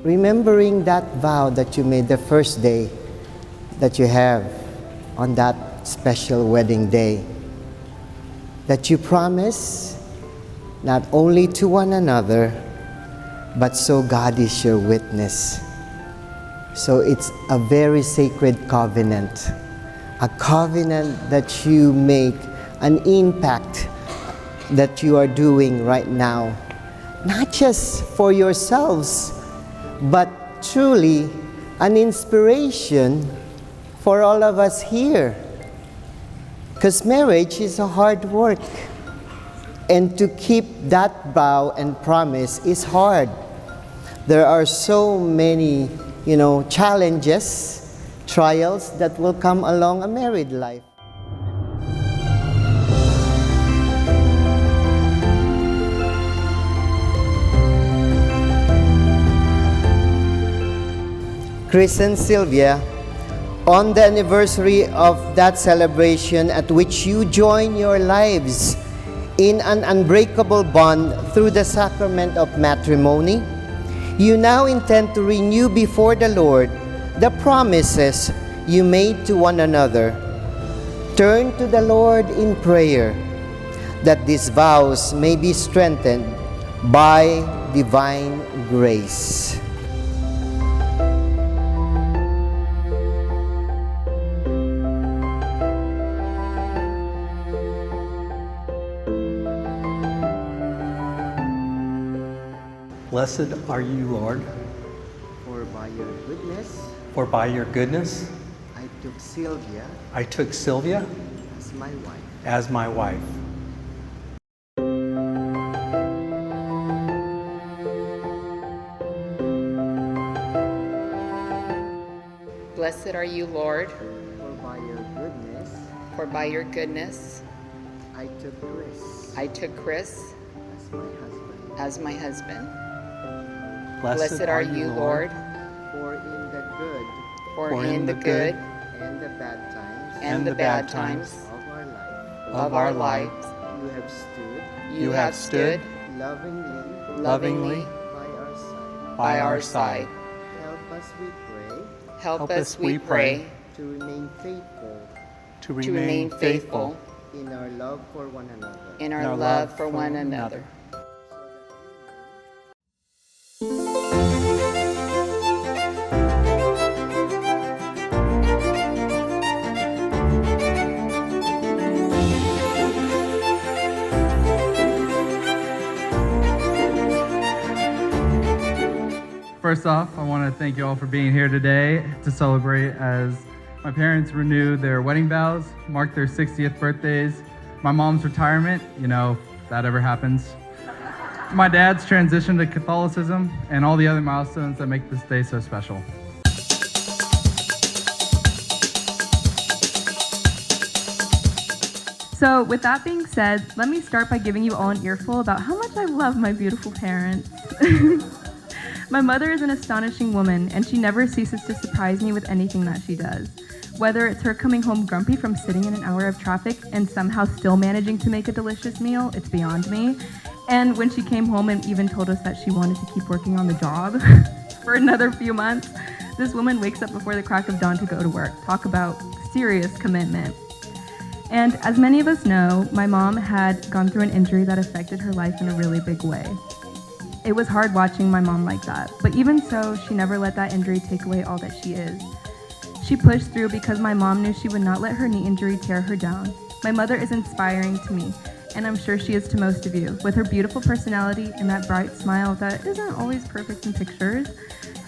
remembering that vow that you made the first day that you have on that special wedding day, that you promise not only to one another, but so God is your witness. So it's a very sacred covenant, a covenant that you make an impact that you are doing right now, not just for yourselves, but truly an inspiration for all of us here. Because marriage is a hard work, and to keep that vow and promise is hard. There are so many, challenges, trials that will come along a married life. Chris and Sylvia, on the anniversary of that celebration at which you join your lives in an unbreakable bond through the sacrament of matrimony, you now intend to renew before the Lord the promises you made to one another. Turn to the Lord in prayer that these vows may be strengthened by divine grace. Blessed are you, Lord, For by your goodness, for by your goodness I took Sylvia as my wife. as my wife. Blessed are you, Lord, For by your goodness, for by your goodness I I took Chris as my husband. as my husband. Blessed are you, Lord, For in the good for in the good and the bad times and the bad times of our life, of our lives, you have stood you have stood lovingly lovingly by our side. by our side. Help us, we pray, to to remain faithful in our love for one another. in our love for one another. First off, I want to thank you all for being here today to celebrate as my parents renewed their wedding vows, marked their 60th birthdays, my mom's retirement, if that ever happens, my dad's transition to Catholicism, and all the other milestones that make this day so special. So with that being said, let me start by giving you all an earful about how much I love my beautiful parents. My mother is an astonishing woman, and she never ceases to surprise me with anything that she does. Whether it's her coming home grumpy from sitting in an hour of traffic and somehow still managing to make a delicious meal, it's beyond me. And when she came home and even told us that she wanted to keep working on the job for another few months, this woman wakes up before the crack of dawn to go to work. Talk about serious commitment. And as many of us know, my mom had gone through an injury that affected her life in a really big way. It was hard watching my mom like that, but even so, she never let that injury take away all that she is. She pushed through because my mom knew she would not let her knee injury tear her down. My mother is inspiring to me, and I'm sure she is to most of you. With her beautiful personality and that bright smile that isn't always perfect in pictures,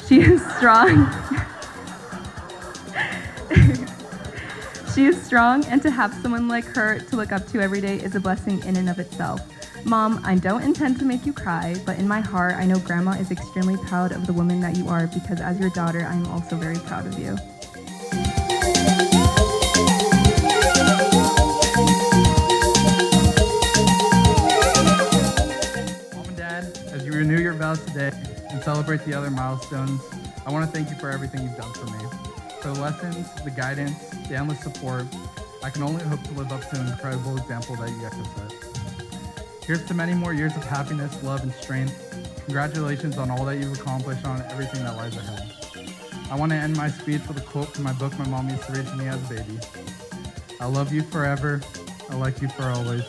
she is strong. She is strong, and to have someone like her to look up to every day is a blessing in and of itself. Mom, I don't intend to make you cry, but in my heart, I know Grandma is extremely proud of the woman that you are, because as your daughter, I am also very proud of you. Mom and Dad, as you renew your vows today and celebrate the other milestones, I want to thank you for everything you've done for me. For the lessons, the guidance, the endless support, I can only hope to live up to an incredible example that you guys have set. Here's to many more years of happiness, love, and strength. Congratulations on all that you've accomplished and on everything that lies ahead. I want to end my speech with a quote from my book my mom used to read to me as a baby. I love you forever. I like you for always.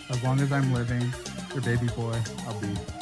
As long as I'm living, your baby boy, I'll be.